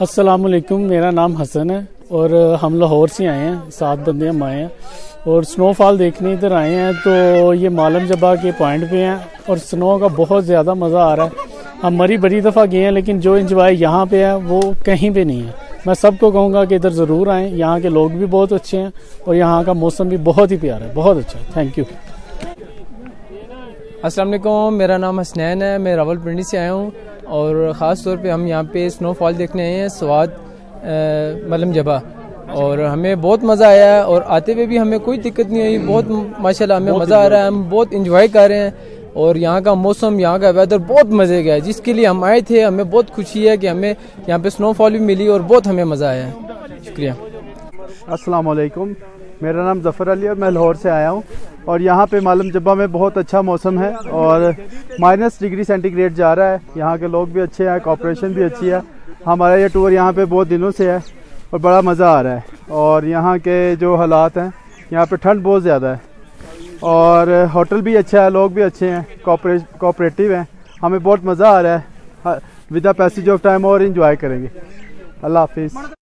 अस्सलामुअलैकुम, मेरा नाम हसन है और हम लाहौर से आए हैं। 7 बंदे हम आए हैं और स्नोफॉल देखने इधर आए हैं। तो ये मालम जबा के पॉइंट पे हैं और स्नो का बहुत ज़्यादा मज़ा आ रहा है। हम मरी बड़ी दफ़ा गए हैं लेकिन जो इंजॉय यहाँ पे है वो कहीं पे नहीं है। मैं सबको कहूँगा कि इधर ज़रूर आएँ। यहाँ के लोग भी बहुत अच्छे हैं और यहाँ का मौसम भी बहुत ही प्यारा है, बहुत अच्छा है। Thank you. अस्सलाम वालेकुम, मेरा नाम हसनैन है। मैं रावलपिंडी से आया हूँ और ख़ास तौर पे हम यहाँ पे स्नोफॉल देखने आए हैं स्वाद मालम जबा, और हमें बहुत मज़ा आया है और आते हुए भी हमें कोई दिक्कत नहीं हुई। बहुत माशाल्लाह हमें मज़ा आ रहा है, हम बहुत इंजॉय कर रहे हैं और यहाँ का मौसम, यहाँ का वेदर बहुत मज़े का है। जिसके लिए हम आए थे हमें बहुत खुशी है कि हमें यहाँ पे स्नोफॉल भी मिली और बहुत हमें मज़ा आया है। शुक्रिया। अस्सलाम वालेकुम, मेरा नाम ज़फ़र अली और मैं लाहौर से आया हूँ और यहाँ पे मालम जब्बा में बहुत अच्छा मौसम है और -डिग्री सेंटीग्रेड जा रहा है। यहाँ के लोग भी अच्छे हैं, कोऑपरेशन भी अच्छी है। हमारा ये टूर यहाँ पे बहुत दिनों से है और बड़ा मज़ा आ रहा है। और यहाँ के जो हालात हैं, यहाँ पे ठंड बहुत ज़्यादा है और होटल भी अच्छा है, लोग भी अच्छे हैं, कोऑपरेटिव हैं। हमें बहुत मज़ा आ रहा है। With the passage of time और इंजॉय करेंगे। अल्लाह हाफिज़।